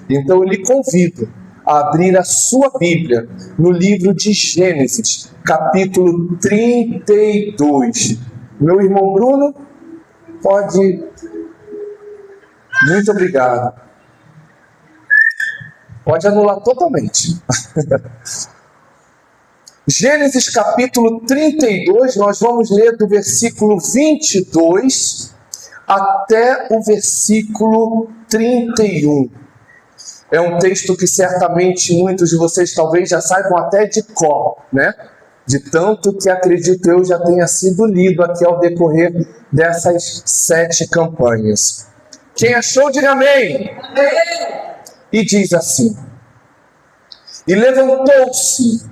Então eu lhe convido a abrir a sua Bíblia no livro de Gênesis, capítulo 32. Meu irmão Bruno, pode... Muito obrigado. Pode anular totalmente. Gênesis capítulo 32, nós vamos ler do versículo 22 até o versículo 31. É um texto que certamente muitos de vocês talvez já saibam até de cor, né? De tanto que acredito eu já tenha sido lido aqui ao decorrer dessas 7 campanhas. Quem achou, diga amém. E diz assim: e levantou-se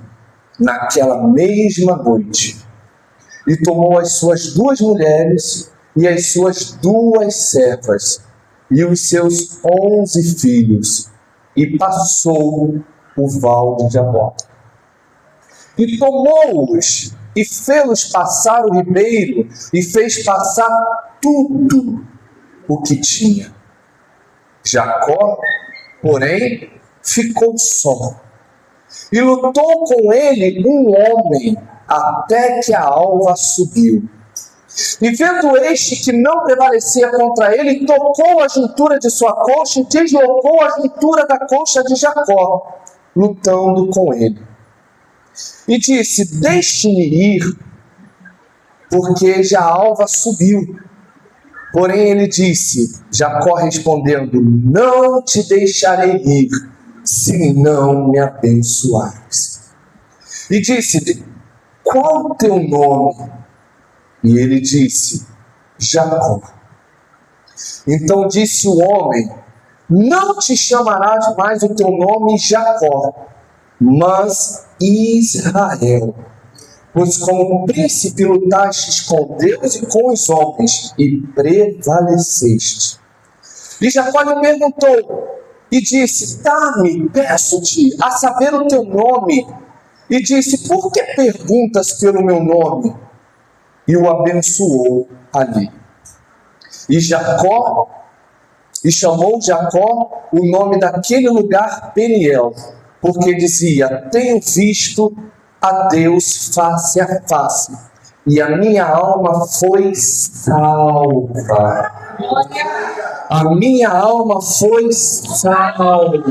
naquela mesma noite, e tomou as suas 2 mulheres e as suas 2 servas, e os seus 11 filhos, e passou o val de Jaboque. E tomou-os, e fê-los passar o ribeiro, e fez passar tudo o que tinha. Jacó, porém, ficou só. E lutou com ele um homem, até que a alva subiu. E vendo este que não prevalecia contra ele, tocou a juntura de sua coxa e deslocou a juntura da coxa de Jacó, lutando com ele. E disse: deixe-me ir, porque já a alva subiu. Porém ele disse, Jacó respondendo: não te deixarei ir, se não me abençoares. E disse-lhe: qual o teu nome? E ele disse: Jacó. Então disse o homem: não te chamarás mais o teu nome Jacó, mas Israel, pois como príncipe lutastes com Deus e com os homens, e prevaleceste. E Jacó lhe perguntou, e disse: dá-me, peço-te, a saber o teu nome. E disse: por que perguntas pelo meu nome? E o abençoou ali. E chamou Jacó o nome daquele lugar Peniel, porque dizia: tenho visto a Deus face a face, e a minha alma foi salva. A minha alma foi salva.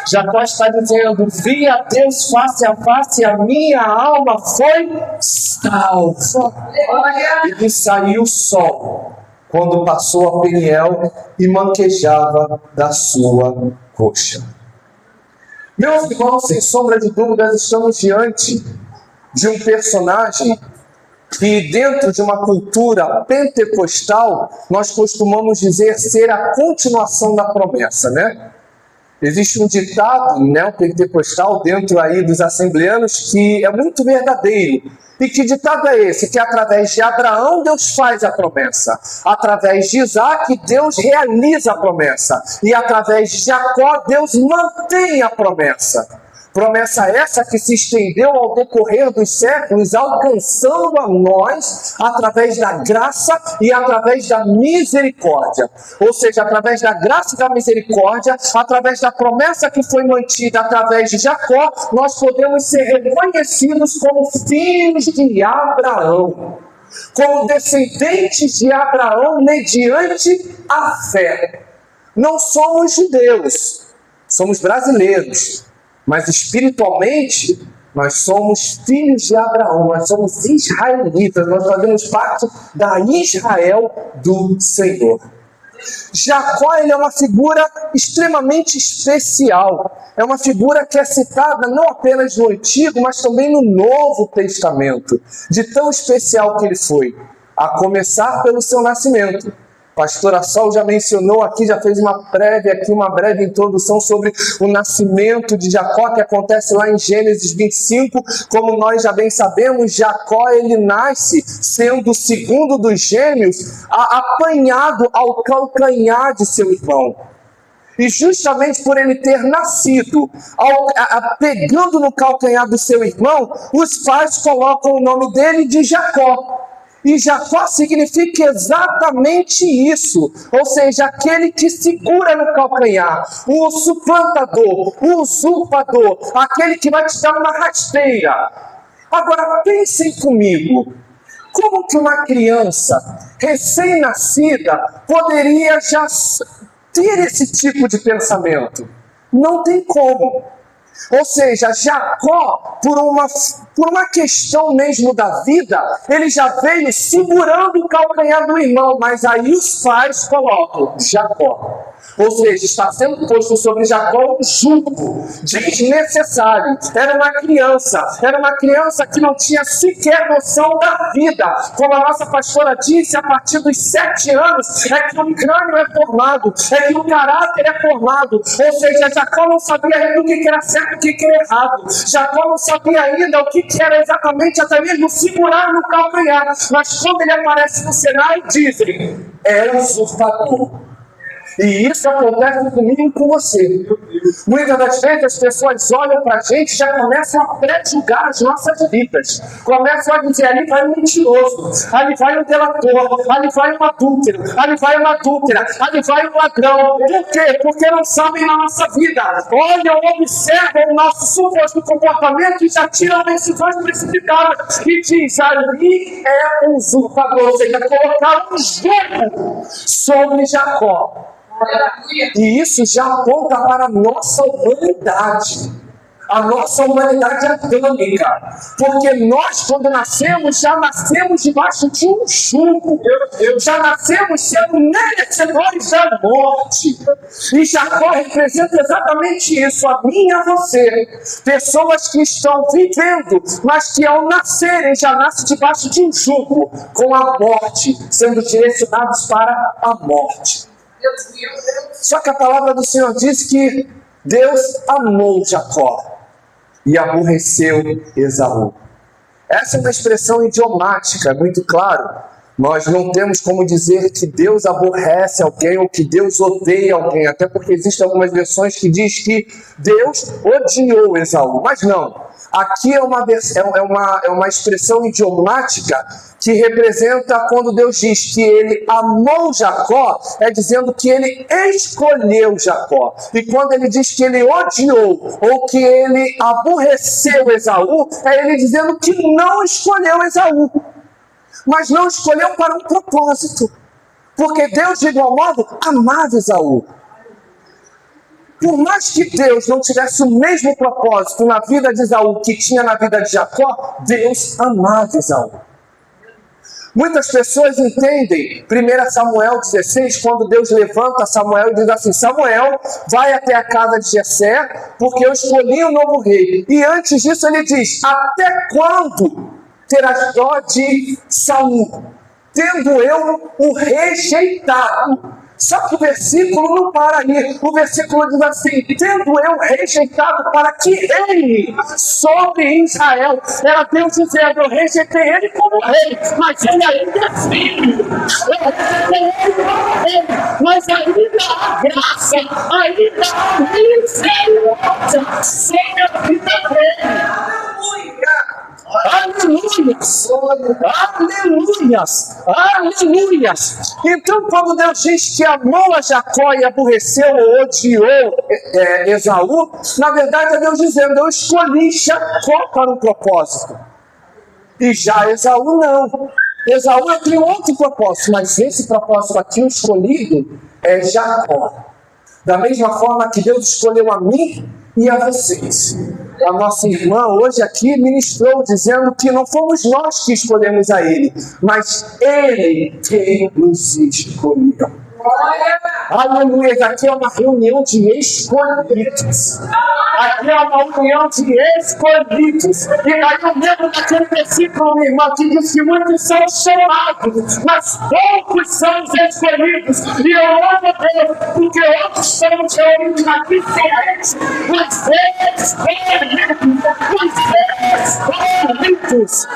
Jacó está dizendo: vi a Deus face a face, e a minha alma foi salva. E lhe saiu o sol quando passou a Peniel e manquejava da sua coxa. Meus irmãos, sem sombra de dúvidas, estamos diante de um personagem que, dentro de uma cultura pentecostal, nós costumamos dizer ser a continuação da promessa, né? Existe um ditado neopentecostal dentro aí dos assembleanos que é muito verdadeiro. E que ditado é esse? Que através de Abraão Deus faz a promessa. Através de Isaac Deus realiza a promessa. E através de Jacó Deus mantém a promessa. Promessa essa que se estendeu ao decorrer dos séculos, alcançando a nós através da graça e através da misericórdia. Ou seja, através da graça e da misericórdia, através da promessa que foi mantida através de Jacó, nós podemos ser reconhecidos como filhos de Abraão, como descendentes de Abraão mediante a fé. Não somos judeus, somos brasileiros. Mas espiritualmente, nós somos filhos de Abraão, nós somos israelitas, nós fazemos parte da Israel do Senhor. Jacó, ele é uma figura extremamente especial. É uma figura que é citada não apenas no Antigo, mas também no Novo Testamento. De tão especial que ele foi, a começar pelo seu nascimento. Pastora Sol já mencionou aqui, já fez uma breve introdução sobre o nascimento de Jacó, que acontece lá em Gênesis 25. Como nós já bem sabemos, Jacó, ele nasce sendo o segundo dos gêmeos, apanhado ao calcanhar de seu irmão. E justamente por ele ter nascido pegando no calcanhar do seu irmão, os pais colocam o nome dele de Jacó. E Jacó significa exatamente isso, ou seja, aquele que segura no calcanhar, o suplantador, o usurpador, aquele que vai te dar uma rasteira. Agora pensem comigo, como que uma criança recém-nascida poderia já ter esse tipo de pensamento? Não tem como. Ou seja, Jacó, por uma questão mesmo da vida, ele já veio segurando o calcanhar do irmão, mas aí os pais colocam Jacó. Ou seja, está sendo posto sobre Jacó um jugo desnecessário. Era uma criança que não tinha sequer noção da vida. Como a nossa pastora disse, a partir dos 7 anos é que o crânio é formado, é que o caráter é formado. Ou seja, Jacó não sabia ainda o que era certo e o que era errado. Jacó não sabia ainda o que era exatamente até mesmo segurar no calcanhar. Mas quando ele aparece no cenário, dizem, é usurpador. E isso acontece comigo e com você. Muitas das vezes as pessoas olham para a gente e já começam a pré-julgar as nossas vidas. Começam a dizer, ali vai um mentiroso, ali vai um delator, ali vai um adúltero, ali vai uma adúltera, ali vai um ladrão. Por quê? Porque não sabem na nossa vida. Olham, observam o nosso suposto comportamento e já tiram decisões precipitadas. E diz, ali é um usurpador. Ou seja, colocaram um jugo sobre Jacó. E isso já aponta para a nossa humanidade. A nossa humanidade adâmica. Porque nós, quando nascemos, já nascemos debaixo de um jugo. Já nascemos sendo merecedores da morte. E Jacó representa exatamente isso, a mim e a você. Pessoas que estão vivendo, mas que ao nascerem já nascem debaixo de um jugo, com a morte, sendo direcionados para a morte. Só que a palavra do Senhor diz que Deus amou Jacó e aborreceu Esaú. Essa é uma expressão idiomática, é muito claro. Nós não temos como dizer que Deus aborrece alguém ou que Deus odeia alguém, até porque existem algumas versões que diz que Deus odiou Esaú, mas não. Aqui é uma expressão idiomática que representa quando Deus diz que ele amou Jacó, é dizendo que ele escolheu Jacó. E quando ele diz que ele odiou ou que ele aborreceu Esaú, é ele dizendo que não escolheu Esaú. Mas não escolheu para um propósito. Porque Deus, de igual modo, amava Esaú. Por mais que Deus não tivesse o mesmo propósito na vida de Esaú que tinha na vida de Jacó, Deus amava Esaú. Muitas pessoas entendem 1 Samuel 16, quando Deus levanta Samuel e diz assim, Samuel, vai até a casa de Jessé, porque eu escolhi um novo rei. E antes disso ele diz, até quando terás dó de Saul, tendo eu o rejeitado? Só que o versículo não para aí. O versículo diz assim, tendo eu rejeitado para que reine sobre Israel. Era Deus dizendo, eu rejeitei ele como rei, mas ele ainda é filho. Eu rejeitei ele como rei, mas ainda há graça, ainda há misericórdia sobre a vida dele. Aleluias, aleluias, aleluias. Então quando Deus diz que amou a Jacó e aborreceu ou odiou Esaú, na verdade é Deus dizendo, eu escolhi Jacó para um propósito e já Esaú não. Esaú tem outro propósito, mas esse propósito aqui, o escolhido, é Jacó. Da mesma forma que Deus escolheu a mim e a vocês. A nossa irmã hoje aqui ministrou dizendo que não fomos nós que escolhemos a Ele, mas Ele quem nos escolheu. Aleluia, aqui é uma reunião de escolhidos. Aqui é uma união de escolhidos. E aí eu lembro daquele versículo, minha irmã, que diz que muitos são chamados, mas poucos são os escolhidos. E eu amo a Deus, porque outros são chamados aqui diferentes. Mas escolhidos.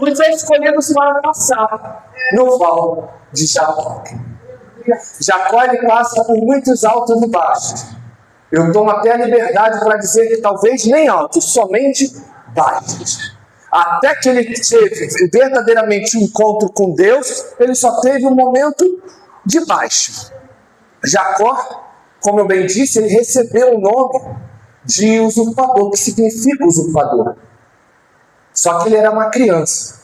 Os escolhidos semana passada, no val de Jacó. Jacó ele passa por muitos altos e baixos. Eu tomo até a liberdade para dizer que talvez nem altos, somente baixos. Até que ele teve verdadeiramente um encontro com Deus, ele só teve um momento de baixa. Jacó, como eu bem disse, ele recebeu o nome de usurpador, que significa usurpador. Só que ele era uma criança.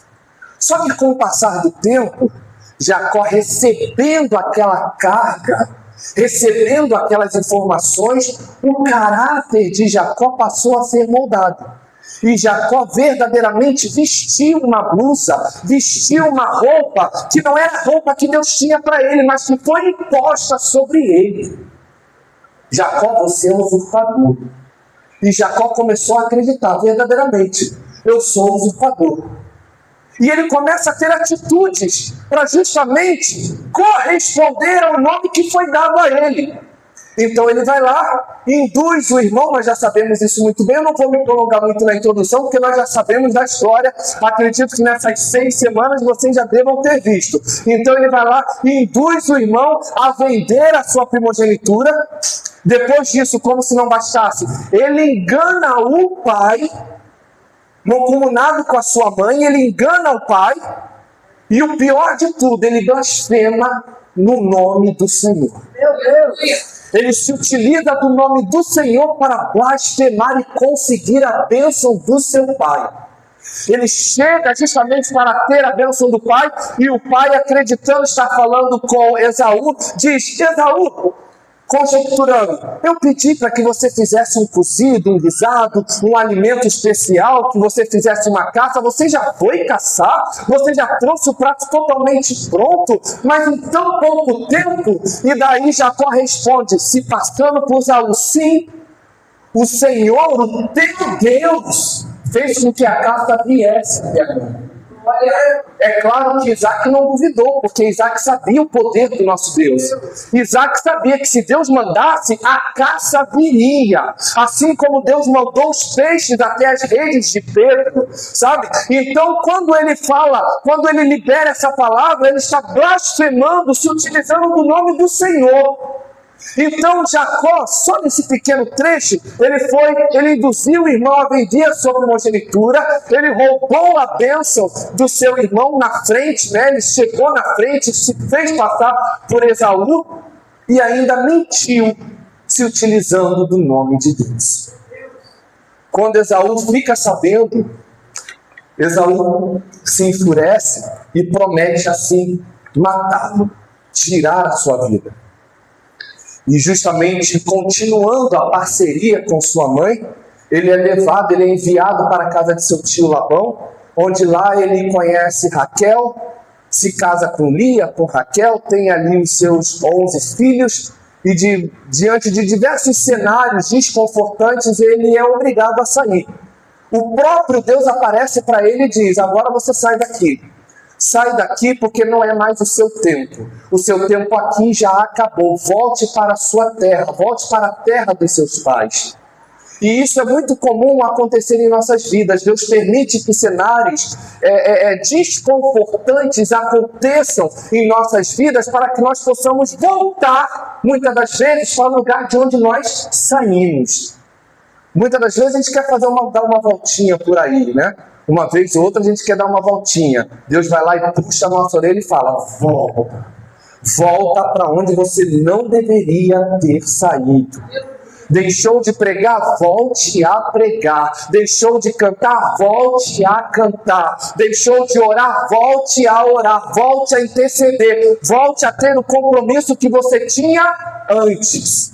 Só que com o passar do tempo, Jacó recebendo aquela carga, recebendo aquelas informações, o caráter de Jacó passou a ser moldado. E Jacó verdadeiramente vestiu uma blusa, vestiu uma roupa que não era a roupa que Deus tinha para ele, mas que foi imposta sobre ele. Jacó, você é um usurpador. E Jacó começou a acreditar verdadeiramente: eu sou usurpador. E ele começa a ter atitudes para justamente corresponder ao nome que foi dado a ele. Então ele vai lá, induz o irmão, nós já sabemos isso muito bem, eu não vou me prolongar muito na introdução, porque nós já sabemos da história, acredito que nessas 6 semanas vocês já devam ter visto. Então ele vai lá e induz o irmão a vender a sua primogenitura. Depois disso, como se não bastasse, ele engana o pai, mancomunado com a sua mãe, ele engana o pai, e o pior de tudo, ele blasfema no nome do Senhor. Meu Deus! Ele se utiliza do nome do Senhor para blasfemar e conseguir a bênção do seu pai. Ele chega justamente para ter a bênção do pai, e o pai, acreditando estar falando com Esaú, diz: Esaú, conjecturando, eu pedi para que você fizesse um cozido, um guisado, um alimento especial, que você fizesse uma caça. Você já foi caçar? Você já trouxe o prato totalmente pronto? Mas em tão pouco tempo? E daí Jacó responde, se passando por Esaú: sim, o Senhor, o teu Deus, fez com que a caça viesse. É claro que Isaac não duvidou, porque Isaac sabia o poder do nosso Deus. Isaac sabia que se Deus mandasse, a caça viria. Assim como Deus mandou os peixes até as redes de Pedro, sabe? Então, quando ele fala, quando ele libera essa palavra, ele está blasfemando, se utilizando do nome do Senhor. Então Jacó, só nesse pequeno trecho, ele induziu o irmão a vender a sua primogenitura, ele roubou a bênção do seu irmão na frente, né? Ele chegou na frente, se fez passar por Esaú e ainda mentiu, se utilizando do nome de Deus. Quando Esaú fica sabendo, Esaú se enfurece e promete assim matá-lo, tirar a sua vida. E justamente continuando a parceria com sua mãe, ele é levado, ele é enviado para a casa de seu tio Labão, onde lá ele conhece Raquel, se casa com Lia, com Raquel, tem ali os seus 11 filhos, e diante de diversos cenários desconfortantes, ele é obrigado a sair. O próprio Deus aparece para ele e diz: agora você sai daqui. Sai daqui porque não é mais o seu tempo. O seu tempo aqui já acabou. Volte para a sua terra. Volte para a terra dos seus pais. E isso é muito comum acontecer em nossas vidas. Deus permite que cenários desconfortantes aconteçam em nossas vidas para que nós possamos voltar, muitas das vezes, para o lugar de onde nós saímos. Muitas das vezes a gente quer dar uma voltinha por aí, né? Uma vez ou outra a gente quer dar uma voltinha. Deus vai lá e puxa a nossa orelha e fala: volta. Volta para onde você não deveria ter saído. Deixou de pregar? Volte a pregar. Deixou de cantar? Volte a cantar. Deixou de orar? Volte a orar. Volte a interceder. Volte a ter o compromisso que você tinha antes.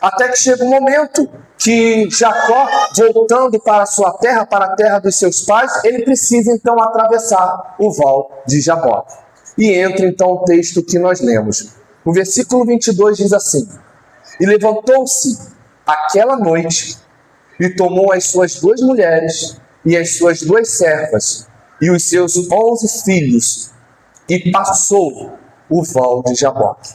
Até que chega um momento que Jacó, voltando para a sua terra, para a terra dos seus pais, ele precisa então atravessar o val de Jaboque. E entra então o texto que nós lemos. O versículo 22 diz assim: e levantou-se aquela noite, e tomou as suas 2 mulheres, e as suas 2 servas, e os seus 11 filhos, e passou o val de Jaboque.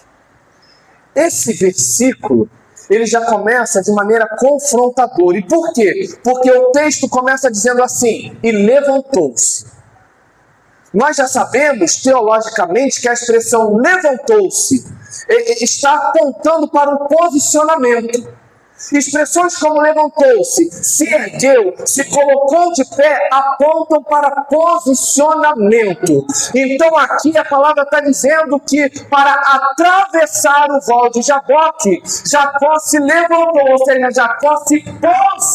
Esse versículo, ele já começa de maneira confrontadora. E por quê? Porque o texto começa dizendo assim: e levantou-se. Nós já sabemos, teologicamente, que a expressão levantou-se está apontando para um posicionamento. Expressões como levantou-se, se ergueu, se colocou de pé, apontam para posicionamento. Então aqui a palavra está dizendo que para atravessar o val de Jaboque, Jacó se levantou, ou seja, Jacó se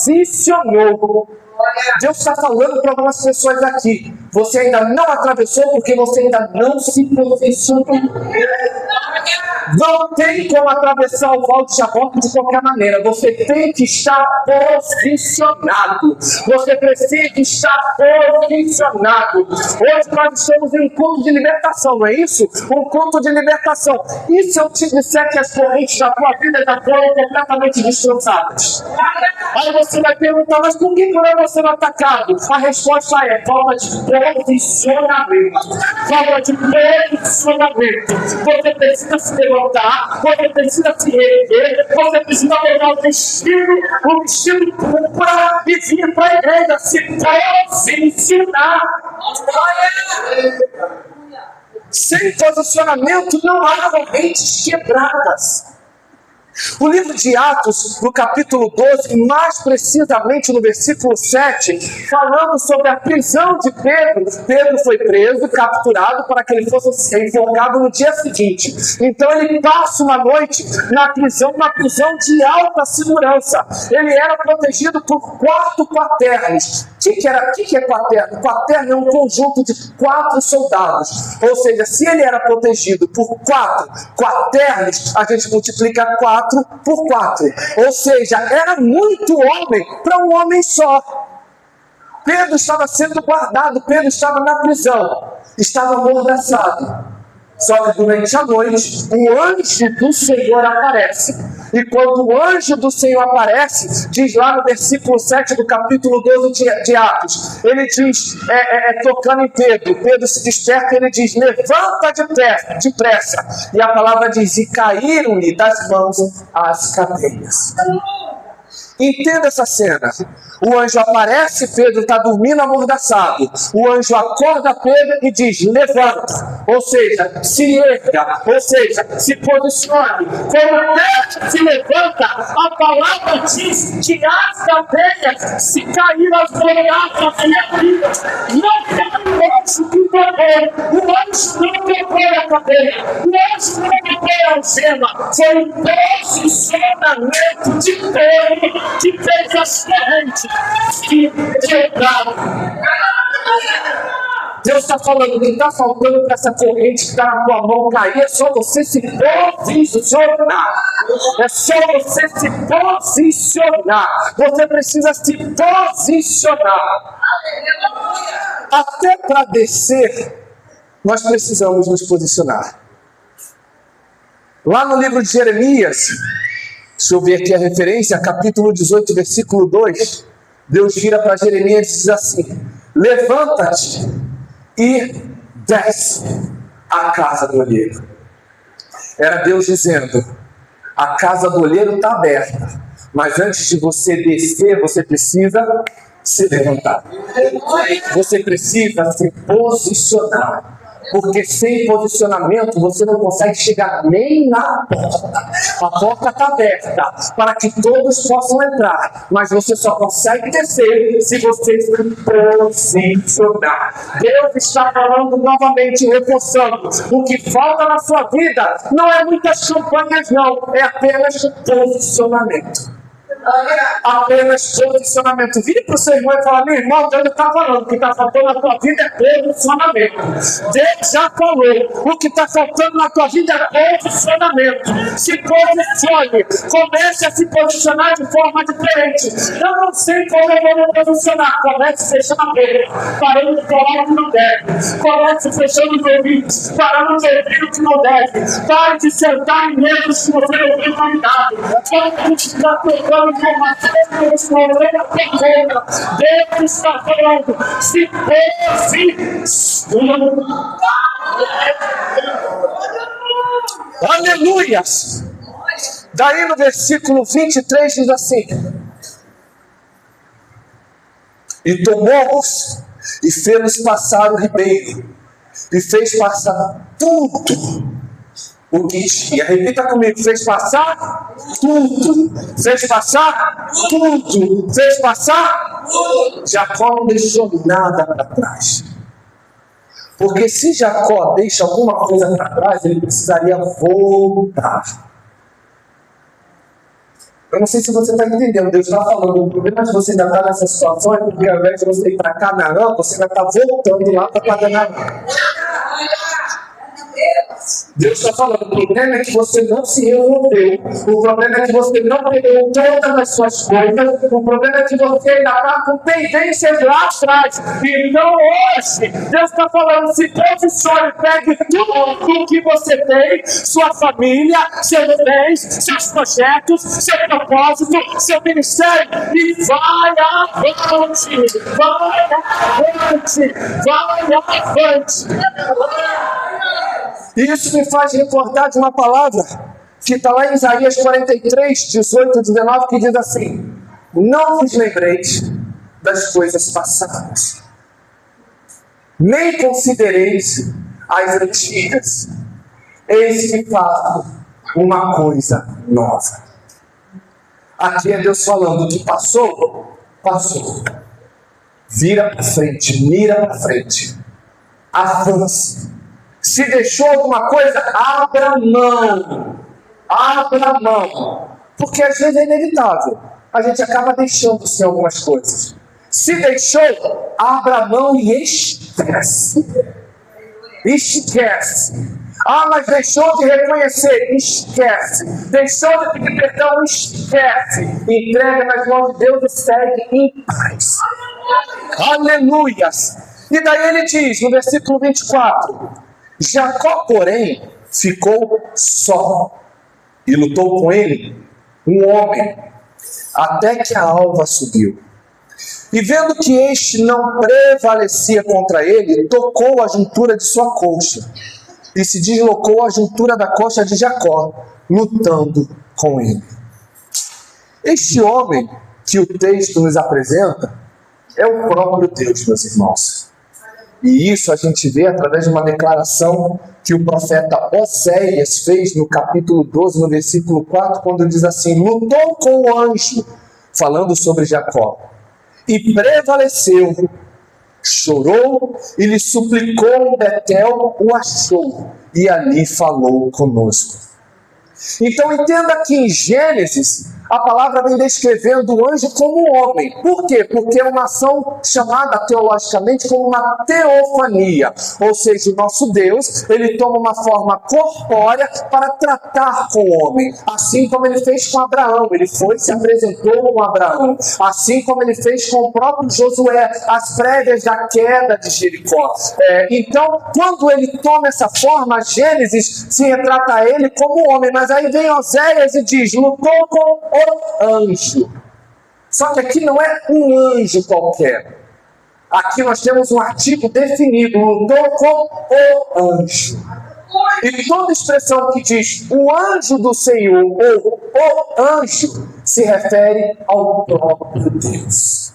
posicionou. Deus está falando para algumas pessoas aqui: você ainda não atravessou porque você ainda não se posicionou. Não tem como atravessar o val de Jaboque de qualquer maneira. Você tem que estar posicionado. Você precisa estar posicionado. Hoje nós estamos em um culto de libertação, não é isso? Um culto de libertação. E se eu te disser que as correntes da tua vida já foram completamente destroçadas? Aí você vai perguntar: mas por que não é sendo atacado? A resposta é falta de posicionamento. Falta de posicionamento. Você precisa se levantar, você precisa se reerguer, você precisa pegar o vestido para e vir para a igreja, se posicionar. Sem posicionamento não há correntes quebradas. O livro de Atos, no capítulo 12, mais precisamente no versículo 7, falando sobre a prisão de Pedro. Pedro foi preso e capturado para que ele fosse enforcado no dia seguinte. Então ele passa uma noite na prisão, uma prisão de alta segurança. Ele era protegido por 4 quaternos. O que é quaterno? Quaterno é um conjunto de 4 soldados. Ou seja, se ele era protegido por 4 quaternos, a gente multiplica 4 por 4. Ou seja, era muito homem para um homem só. Pedro estava sendo guardado, Pedro estava na prisão, estava amordaçado. Só que durante a noite, o anjo do Senhor aparece. E quando o anjo do Senhor aparece, diz lá no versículo 7 do capítulo 12 de Atos, ele diz, tocando em Pedro, Pedro se desperta e ele diz: levanta depressa. E a palavra diz: e caíram-lhe das mãos as cadeias. Entenda essa cena. O anjo aparece, Pedro está dormindo amordaçado. O anjo acorda Pedro e diz: levanta. Ou seja, se erga. Ou seja, se posicione. Quando Pedro se levanta, a palavra diz que as cadeias se caíram da minha vida. Não foi o anjo que tocou. O anjo não tocou a cadeia. O anjo não tocou a algema. Foi o posicionamento de Pedro que fez as correntes se quebraram. Deus está falando que está faltando para essa corrente que está na tua mão cair. É só você se posicionar. É só você se posicionar. Você precisa se posicionar. Até para descer, nós precisamos nos posicionar. Lá no livro de Jeremias, deixa eu ver aqui a referência, capítulo 18, versículo 2. Deus vira para Jeremias e diz assim: levanta-te e desce à casa do olheiro. Era Deus dizendo: a casa do olheiro está aberta, mas antes de você descer, você precisa se levantar. Você precisa se posicionar. Porque sem posicionamento você não consegue chegar nem na porta. A porta está aberta para que todos possam entrar, mas você só consegue descer se você se posicionar. Deus está falando novamente, reforçando: o que falta na sua vida não é muitas campanhas, não, é apenas posicionamento. Apenas posicionamento. Vire para o seu irmão e fala: meu irmão, Deus está falando, o que está faltando na tua vida é posicionamento. Deus já falou, o que está faltando na tua vida é posicionamento. Se posicione, comece a se posicionar de forma diferente. Eu não sei como eu vou me posicionar. Comece fechando a boca, parando de falar o que não deve. Comece fechando os ouvidos, parando de ouvir o que não deve. Pare de sentar em medos que você não tem cuidado. Pare de estar tocando informações que você não tem conta. Deus está falando: se posicione. Aleluias! Daí no versículo 23 diz assim: e tomou-os e fez-los passar o ribeiro, e fez passar tudo o que tinha. Repita comigo: fez passar tudo. Fez passar tudo. Fez passar tudo. Jacó não deixou nada para trás. Porque se Jacó deixa alguma coisa para trás, ele precisaria voltar. Eu não sei se você está entendendo. Deus está falando, o problema de você ainda estar nessa situação é porque ao invés de você ir para Canaã, você ainda está voltando lá para Canaã. Deus está falando, o problema é que você não se resolveu, o problema é que você não pegou todas as suas coisas, o problema é que você ainda está com pendências lá atrás. Então hoje, Deus está falando, se posicione, pegue tudo o que você tem, sua família, seus bens, seus projetos, seu propósito, seu ministério, e vai avante, vai avante, vai avante. Isso me faz recordar de uma palavra que está lá em Isaías 43, 18 e 19, que diz assim: não vos lembreis das coisas passadas, nem considereis as antigas. Eis que faço uma coisa nova. Aqui é Deus falando que passou, passou. Vira para frente, mira para frente, avance. Se deixou alguma coisa, abra mão. Abra mão. Porque às vezes é inevitável. A gente acaba deixando-se algumas coisas. Se deixou, abra mão e esquece. Esquece. Ah, mas deixou de reconhecer. Esquece. Deixou de pedir perdão. Esquece. Entrega nas mãos de Deus e segue em paz. Aleluias. E daí ele diz, no versículo 24... Jacó, porém, ficou só, e lutou com ele um homem, até que a alva subiu. E vendo que este não prevalecia contra ele, tocou a juntura de sua coxa, e se deslocou a juntura da coxa de Jacó, lutando com ele. Este homem que o texto nos apresenta é o próprio Deus, meus irmãos. E isso a gente vê através de uma declaração que o profeta Oséias fez no capítulo 12, no versículo 4, quando diz assim: lutou com o anjo, falando sobre Jacó, e prevaleceu, chorou e lhe suplicou em Betel, o achou, e ali falou conosco. Então entenda que em Gênesis a palavra vem descrevendo o anjo como homem. Por quê? Porque é uma ação chamada teologicamente como uma teofania. Ou seja, o nosso Deus, ele toma uma forma corpórea para tratar com o homem. Assim como ele fez com Abraão. Ele foi e se apresentou com Abraão. Assim como ele fez com o próprio Josué, às prévias da queda de Jericó. Então, quando ele toma essa forma, Gênesis se retrata ele como homem. Mas aí vem Oséias e diz, lutou com o anjo. Só que aqui não é um anjo qualquer. Aqui nós temos um artigo definido, lutou com o anjo. E toda expressão que diz o anjo do Senhor ou o anjo se refere ao próprio Deus.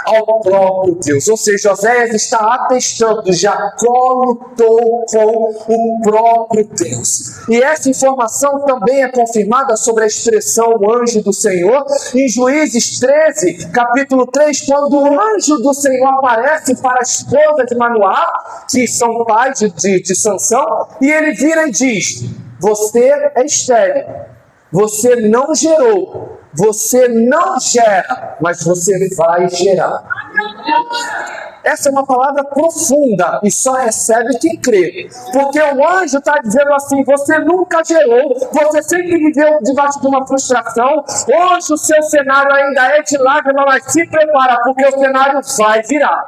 Ao próprio Deus. Ou seja, Oséias está atestando, Jacó lutou com o próprio Deus. E essa informação também é confirmada sobre a expressão anjo do Senhor em Juízes 13, capítulo 3, quando o anjo do Senhor aparece para a esposa de Manoá, que são pais de Sansão, e ele vira e diz: você é estéril, você não gerou, você não gera, mas você vai gerar. Essa é uma palavra profunda e só recebe quem crê. Porque o anjo está dizendo assim: você nunca gerou, você sempre viveu debaixo de uma frustração. Hoje o seu cenário ainda é de lágrima, mas se prepara, porque o cenário vai virar.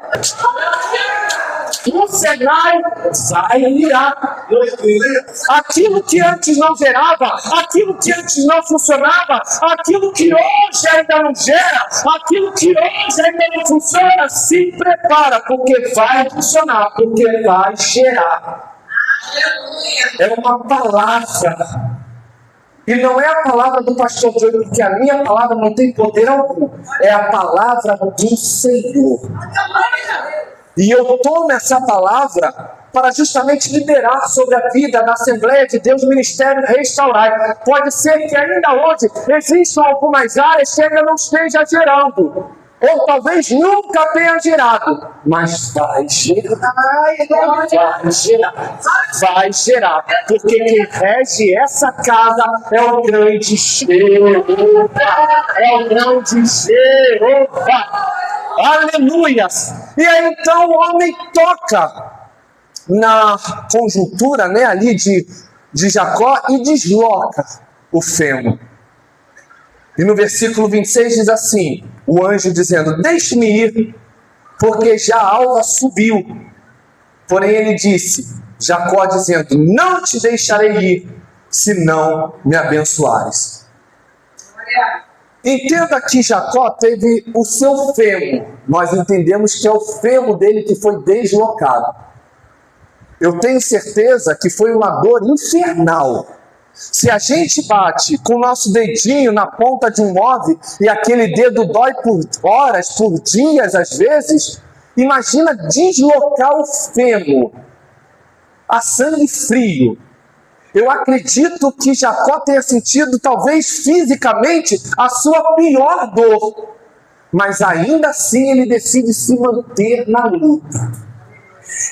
O cenário vai virar. Aquilo que antes não gerava, aquilo que antes não funcionava, aquilo que hoje ainda não gera, aquilo que hoje ainda não funciona, se prepara, porque vai funcionar, porque vai gerar. É uma palavra. E não é a palavra do pastor João, porque a minha palavra não tem poder algum. É a palavra do Senhor. E eu tomo essa palavra para justamente liderar sobre a vida da Assembleia de Deus, Ministério Restaurar. Pode ser que ainda hoje existam algumas áreas que ainda não esteja gerando, ou talvez nunca tenha gerado, mas vai gerar, vai gerar, porque quem rege essa casa é o grande Jeová, é o grande Jeová, aleluias. E aí então o homem toca na conjuntura, né, ali de Jacó e desloca o fêmur. E no versículo 26 diz assim, o anjo dizendo, deixe-me ir, porque já a alva subiu. Porém ele disse, Jacó dizendo, não te deixarei ir, se não me abençoares. Entenda que Jacó teve o seu fêmur. Nós entendemos que é o fêmur dele que foi deslocado. Eu tenho certeza que foi uma dor infernal. Se a gente bate com o nosso dedinho na ponta de um móvel e aquele dedo dói por horas, por dias às vezes, imagina deslocar o fêmur a sangue frio. Eu acredito que Jacó tenha sentido, talvez fisicamente, a sua pior dor. Mas ainda assim ele decide se manter na luta.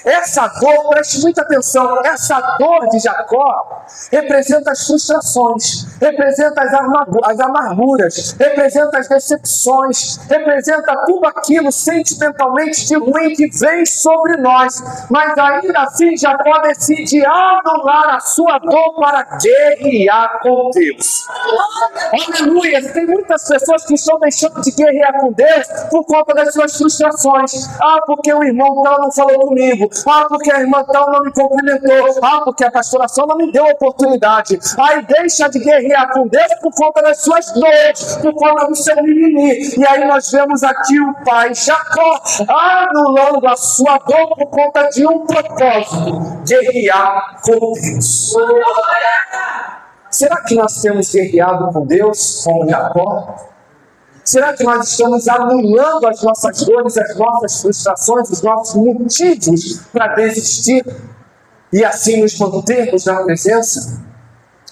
Essa dor, preste muita atenção, essa dor de Jacó representa as frustrações, representa as amarguras, representa as decepções, representa tudo aquilo sentimentalmente de ruim que vem sobre nós. Mas ainda assim Jacó decide anular a sua dor para guerrear com Deus. Aleluia! Tem muitas pessoas que estão deixando de guerrear com Deus por conta das suas frustrações. Porque o irmão tal não falou comigo. Porque a irmã tal não me cumprimentou. Porque a pastoração não me deu oportunidade. Aí deixa de guerrear com Deus por conta das suas dores, por conta do seu mimimi. E aí nós vemos aqui o pai Jacó anulando a sua dor por conta de um propósito: guerrear com Deus. Será que nós temos guerreado com Deus como Jacó? Será que nós estamos anulando as nossas dores, as nossas frustrações, os nossos motivos para desistir e assim nos mantermos na presença?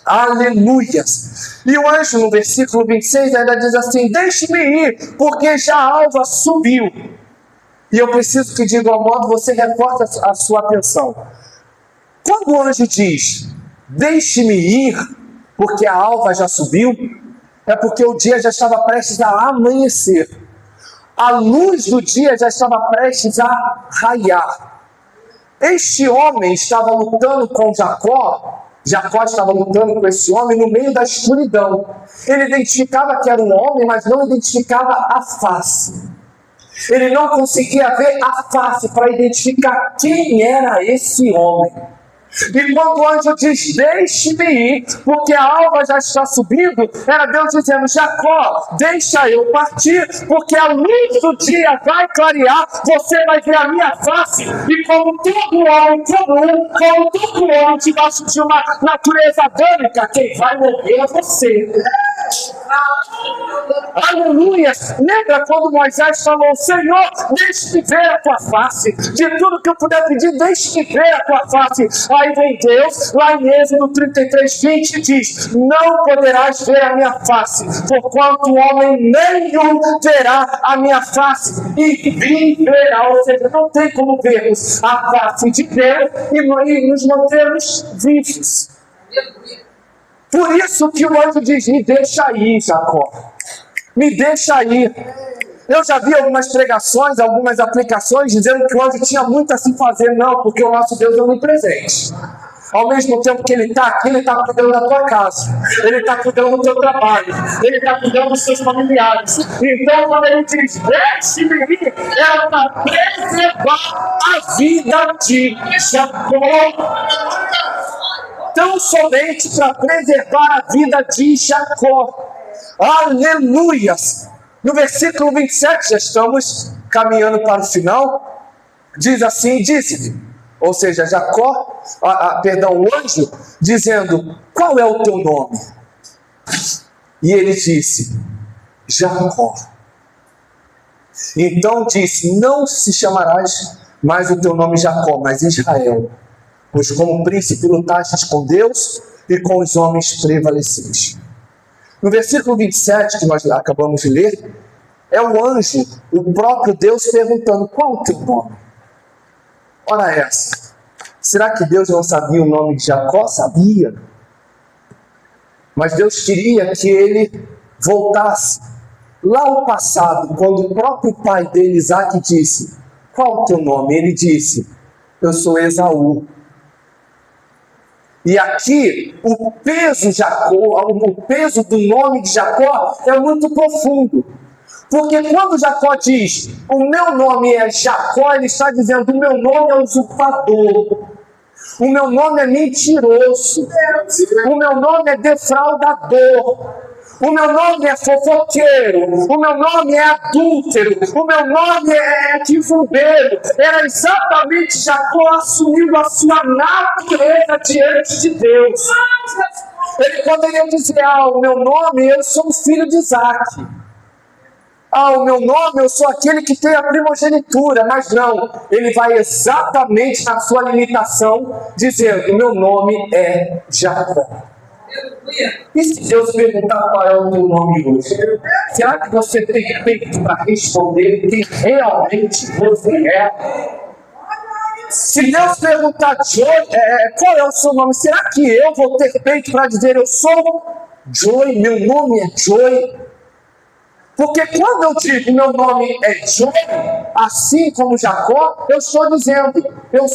Aleluias! E o anjo no versículo 26 ainda diz assim, deixe-me ir, porque já a alva subiu. E eu preciso que de igual modo você reforce a sua atenção. Quando o anjo diz, deixe-me ir, porque a alva já subiu, é porque o dia já estava prestes a amanhecer. A luz do dia já estava prestes a raiar. Este homem estava lutando com Jacó. Jacó estava lutando com esse homem no meio da escuridão. Ele identificava que era um homem, mas não identificava a face. Ele não conseguia ver a face para identificar quem era esse homem. E quando o anjo diz, deixe-me ir, porque a alva já está subindo, era Deus dizendo, Jacó, deixa eu partir, porque a luz do dia vai clarear, você vai ver a minha face, e como todo homem comum, como todo homem debaixo de uma natureza adâmica, quem vai morrer é você. Aleluia! Lembra quando Moisés falou, Senhor, deixe-me ver a tua face, de tudo que eu puder pedir, deixe-me ver a tua face. Aí vem Deus, lá em Êxodo 33:20 diz, não poderás ver a minha face, porquanto homem nenhum verá a minha face e viverá. Ou seja, não tem como vermos a face de Deus e nos mantermos vivos. Por isso que o anjo diz, me deixa ir, Jacó. Me deixa ir. Eu já vi algumas pregações, algumas aplicações, dizendo que o anjo tinha muito a se fazer. Não, porque o nosso Deus é onipresente. Ao mesmo tempo que ele está aqui, ele está cuidando da tua casa. Ele está cuidando do teu trabalho. Ele está cuidando dos seus familiares. Então, quando ele diz, deixe-me ir, é para preservar a vida de Jacó. Tão somente para preservar a vida de Jacó. Aleluias! No versículo 27, já estamos caminhando para o final, diz assim, disse-lhe, ou seja, Jacó, o anjo, dizendo, qual é o teu nome? E ele disse, Jacó. Então disse, não se chamarás mais o teu nome Jacó, mas Israel, Pois como príncipe lutastes com Deus e com os homens prevaleceste. No versículo 27, que nós acabamos de ler, é o anjo, o próprio Deus, perguntando: qual o teu nome? Ora essa. Será que Deus não sabia o nome de Jacó? Sabia. Mas Deus queria que ele voltasse lá ao passado, quando o próprio pai dele, Isaac, disse: qual o teu nome? Ele disse: eu sou Esaú. E aqui, o peso do nome de Jacó é muito profundo. Porque quando Jacó diz: o meu nome é Jacó, ele está dizendo: o meu nome é usurpador. O meu nome é mentiroso. O meu nome é defraudador. O meu nome é fofoqueiro. O meu nome é adúltero. O meu nome é quizumbeiro. Era exatamente Jacó assumindo a sua natureza diante de Deus. Ele poderia dizer: o meu nome, eu sou o filho de Isaac. O meu nome, eu sou aquele que tem a primogenitura. Mas não, ele vai exatamente na sua limitação, dizendo: o meu nome é Jacó. E se Deus perguntar qual é o teu nome hoje? Será que você tem peito para responder quem realmente você é? Se Deus perguntar qual é o seu nome, será que eu vou ter peito para dizer: eu sou Joy, meu nome é Joy? Porque quando eu digo meu nome é Joy, assim como Jacó, eu estou dizendo: eu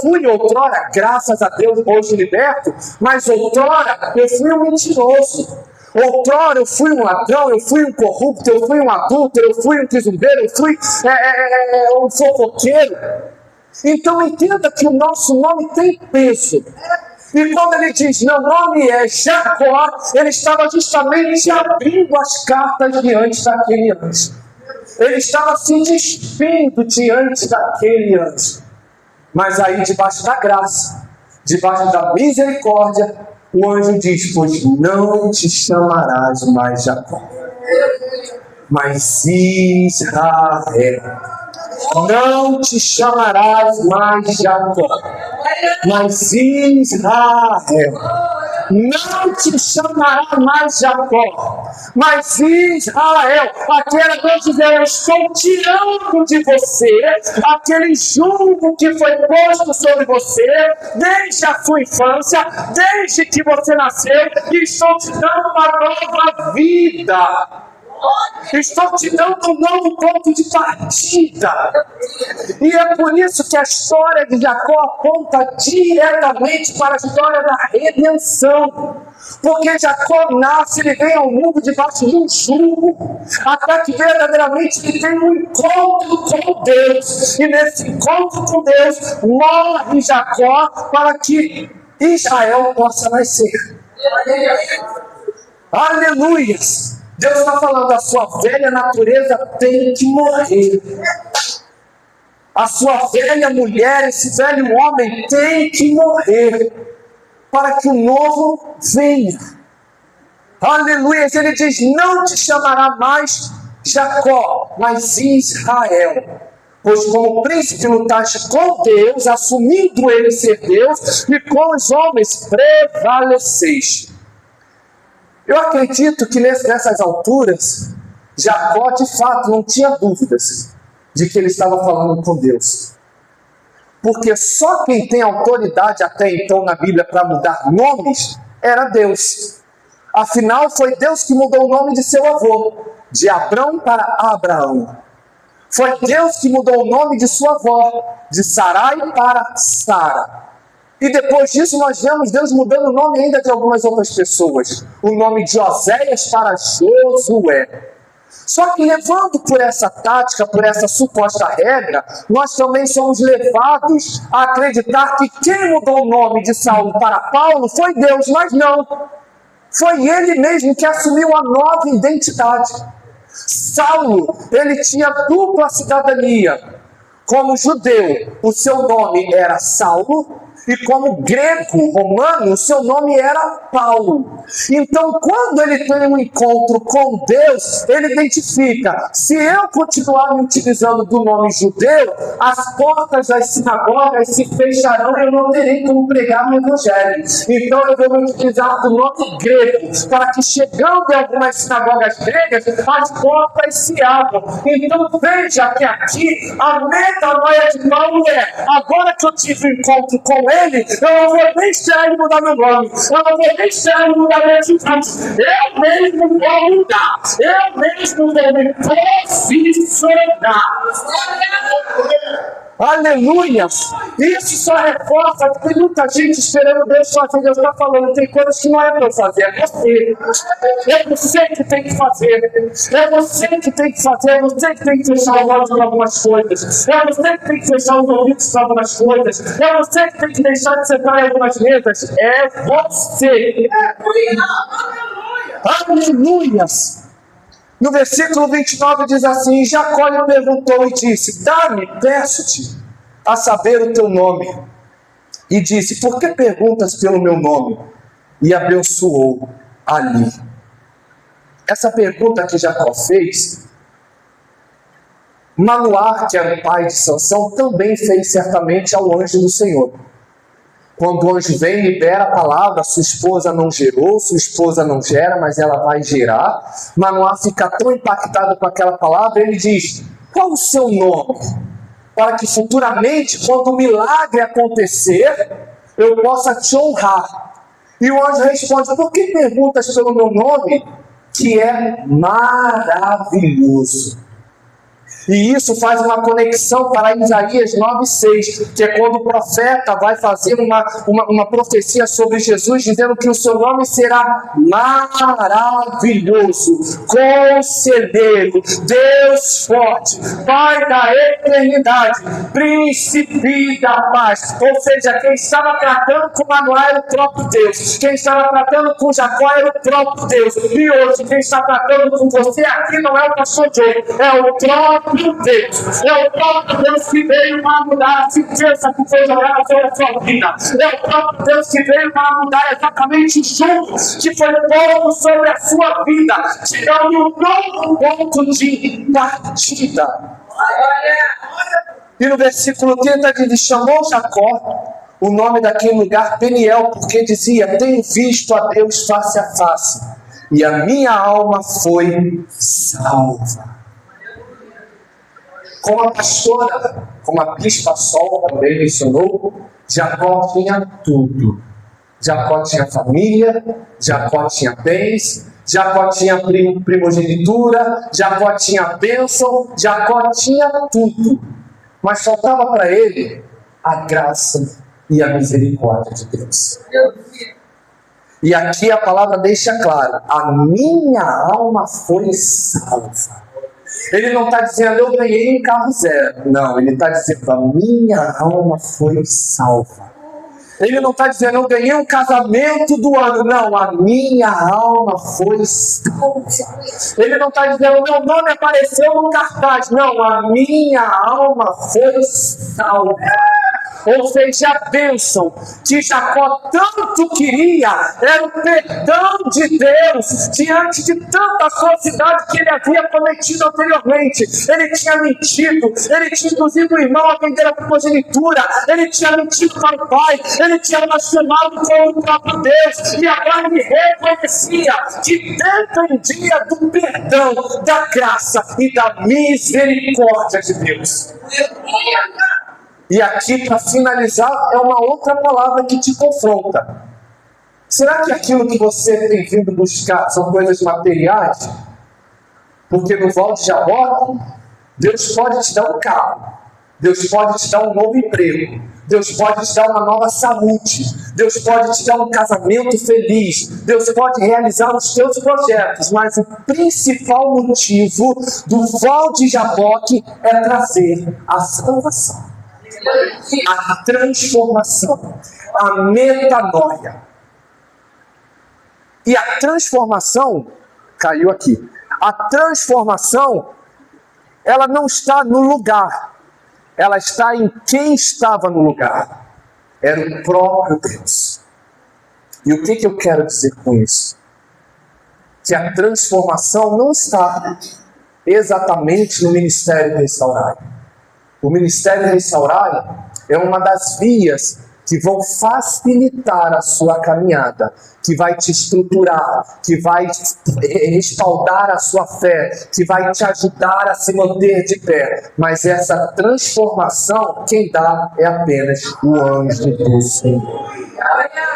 fui outrora, graças a Deus, hoje liberto, mas outrora eu fui um mentiroso. Outrora eu fui um ladrão, eu fui um corrupto, eu fui um adúltero, eu fui um quizumbeiro, eu fui um fofoqueiro. Então entenda que o nosso nome tem peso. E quando ele diz: meu nome é Jacó, ele estava justamente abrindo as cartas diante daquele anjo. Ele estava se despindo diante daquele anjo. Mas aí, debaixo da graça, debaixo da misericórdia, o anjo diz: pois não te chamarás mais Jacó, mas Israel. Não te chamarás mais Jacó, mas Israel. Não te chamará mais Jacó, mas Israel. Aquela Deus dizer: eu estou tirando de você aquele jugo que foi posto sobre você desde a sua infância, desde que você nasceu, e estou te dando uma nova vida. Estou te dando um novo ponto de partida. E é por isso que a história de Jacó aponta diretamente para a história da redenção. Porque Jacó nasce, ele vem ao mundo debaixo de um jugo, até que verdadeiramente ele tem um encontro com Deus. E nesse encontro com Deus, morre Jacó para que Israel possa nascer. Aleluias! Deus está falando: a sua velha natureza tem que morrer. A sua velha mulher, esse velho homem tem que morrer para que o novo venha. Aleluia! Ele diz: não te chamará mais Jacó, mas Israel. Pois como príncipe lutaste com Deus, assumindo ele ser Deus, e com os homens prevaleceste. Eu acredito que nessas alturas, Jacó de fato não tinha dúvidas de que ele estava falando com Deus. Porque só quem tem autoridade até então na Bíblia para mudar nomes era Deus. Afinal, foi Deus que mudou o nome de seu avô, de Abrão para Abraão. Foi Deus que mudou o nome de sua avó, de Sarai para Sara. E depois disso nós vemos Deus mudando o nome ainda de algumas outras pessoas. O nome de Oséias para Josué. Só que levando por essa tática, por essa suposta regra, nós também somos levados a acreditar que quem mudou o nome de Saulo para Paulo foi Deus, mas não. Foi ele mesmo que assumiu a nova identidade. Saulo, ele tinha dupla cidadania. Como judeu, o seu nome era Saulo, E como grego romano, o seu nome era Paulo. Então, quando ele tem um encontro com Deus, ele identifica: se eu continuar me utilizando do nome judeu, as portas das sinagogas se fecharão e eu não terei como pregar o evangelho. Então, eu vou me utilizar do nome grego, para que, chegando em algumas sinagogas gregas, as portas se abram. Então, veja que aqui a metanoia de Paulo é: agora que eu tive um encontro com ele, eu não vou deixar ele mudar meu nome, eu não vou deixar ele mudar minha atitude, eu mesmo vou mudar, eu mesmo vou me posicionar. Aleluia! Isso só reforça que tem muita gente esperando Deus fazer. Deus está falando: tem coisas que não é para eu fazer, é você. É você que tem que fazer. É você que tem que fazer. É você que tem que fechar os olhos para algumas coisas. É você que tem que fechar os ouvidos para algumas coisas. É você que tem que deixar de sentar em algumas mesas. É você. Aleluia! No versículo 29 diz assim: Jacó lhe perguntou e disse: dá-me, peço-te, a saber o teu nome. E disse: por que perguntas pelo meu nome? E abençoou ali. Essa pergunta que Jacó fez, Manoá, que era o pai de Sansão, também fez certamente ao anjo do Senhor. Quando o anjo vem e libera a palavra, sua esposa não gerou, sua esposa não gera, mas ela vai gerar. Manoá fica tão impactado com aquela palavra, ele diz: qual o seu nome? Para que futuramente, quando o milagre acontecer, eu possa te honrar. E o anjo responde: por que perguntas pelo meu nome? Que é maravilhoso. E isso faz uma conexão para Isaías 9,6, que é quando o profeta vai fazer uma profecia sobre Jesus, dizendo que o seu nome será maravilhoso, conselheiro, Deus forte, Pai da eternidade, príncipe da paz. Ou seja, quem estava tratando com Manoá era o próprio Deus, quem estava tratando com Jacó era o próprio Deus, e hoje quem está tratando com você aqui não é o pastor Joe, é o próprio Deus. É o próprio Deus que veio para mudar a sentença que foi jogada sobre a sua vida. É o próprio Deus que veio para mudar exatamente o jogo que foi posto sobre a sua vida, chegando um novo ponto de partida. E no versículo 30 diz: chamou Jacó o nome daquele lugar Peniel, porque dizia: tenho visto a Deus face a face, e a minha alma foi salva. Como a pastora, como a bispa Sol também mencionou, Jacó tinha tudo. Jacó tinha família, Jacó tinha bens, Jacó tinha primogenitura, Jacó tinha bênção, Jacó tinha tudo. Mas faltava para ele a graça e a misericórdia de Deus. E aqui a palavra deixa claro: a minha alma foi salva. Ele não está dizendo: eu ganhei um carro zero. Não, ele está dizendo: a minha alma foi salva. Ele não está dizendo: eu ganhei um casamento do ano. Não, a minha alma foi salva. Ele não está dizendo: o meu nome apareceu no cartaz. Não, a minha alma foi salva. Ou seja, a bênção que Jacó tanto queria era o perdão de Deus diante de tanta atrocidade que ele havia cometido anteriormente. Ele tinha mentido, ele tinha induzido o irmão a vender a primogenitura, ele tinha mentido para o pai, ele tinha blasfemado com o próprio Deus, e agora ele reconhecia que dependia do perdão, da graça e da misericórdia de Deus. E aqui, para finalizar, é uma outra palavra que te confronta. Será que aquilo que você tem vindo buscar são coisas materiais? Porque no Val de Jaboque, Deus pode te dar um carro, Deus pode te dar um novo emprego, Deus pode te dar uma nova saúde, Deus pode te dar um casamento feliz, Deus pode realizar os teus projetos, mas o principal motivo do Val de Jaboque é trazer a salvação, a transformação, a metanoia. E a transformação, caiu aqui, a transformação, ela não está no lugar, ela está em quem estava no lugar. era o próprio Deus. E o que eu quero dizer com isso? Que a transformação não está exatamente no Ministério Restaurai. O Ministério Restaurai é uma das vias que vão facilitar a sua caminhada, que vai te estruturar, que vai respaldar a sua fé, que vai te ajudar a se manter de pé. Mas essa transformação, quem dá é apenas o anjo do Senhor.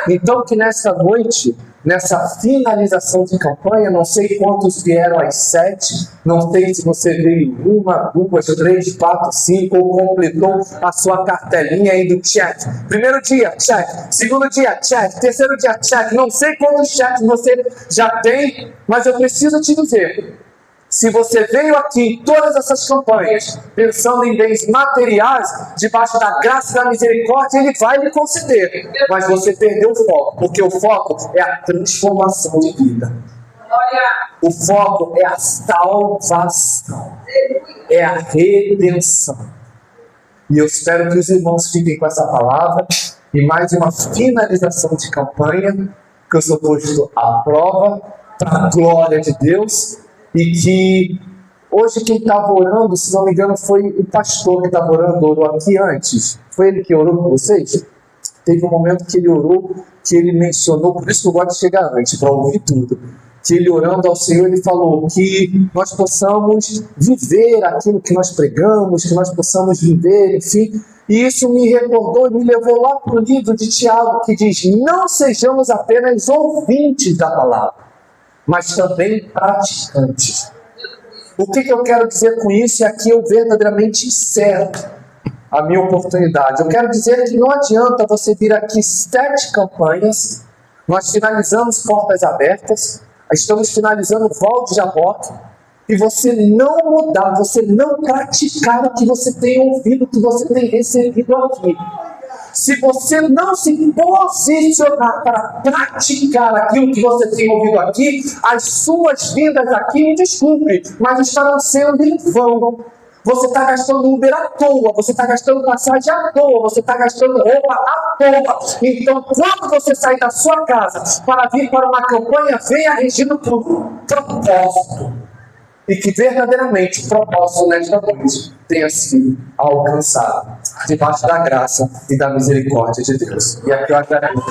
Então que nessa noite, nessa finalização de campanha, não sei quantos vieram às 7, não sei se você veio 1, 2, 3, 4, 5, ou completou a sua cartelinha aí do check. Primeiro dia, check. Segundo dia, check. Terceiro dia, check. Não sei quantos checks você já tem, mas eu preciso te dizer, se você veio aqui em todas essas campanhas pensando em bens materiais, debaixo da graça e da misericórdia, Ele vai lhe conceder. Mas você perdeu o foco, porque o foco é a transformação de vida. O foco é a salvação, é a redenção. E eu espero que os irmãos fiquem com essa palavra e mais uma finalização de campanha, que eu sou posto à prova, para a glória de Deus. E que hoje quem estava orando, se não me engano, foi o pastor que estava orando, orou aqui antes. Foi ele que orou com vocês? Teve um momento que ele orou, que ele mencionou, por isso que eu gosto de chegar antes, para ouvir tudo. Que ele orando ao Senhor, ele falou que nós possamos viver aquilo que nós pregamos, que nós possamos viver, enfim. E isso me recordou e me levou lá para o livro de Tiago, que diz: não sejamos apenas ouvintes da palavra, mas também praticantes. O que eu quero dizer com isso? E aqui eu verdadeiramente encerro a minha oportunidade. Eu quero dizer que não adianta você vir aqui 7 campanhas, nós finalizamos Portas Abertas, estamos finalizando o Val de Jaboque, e você não mudar, você não praticar o que você tem ouvido, o que você tem recebido aqui. Se você não se posicionar para praticar aquilo que você tem ouvido aqui, as suas vidas aqui, me desculpe, mas estarão sendo em vão. Você está gastando Uber à toa, você está gastando passagem à toa, você está gastando roupa à toa. Então, quando você sair da sua casa para vir para uma campanha, venha regido por propósito. E que verdadeiramente o propósito nesta noite tenha sido alcançado debaixo da graça e da misericórdia de Deus. E aqui eu agradeço.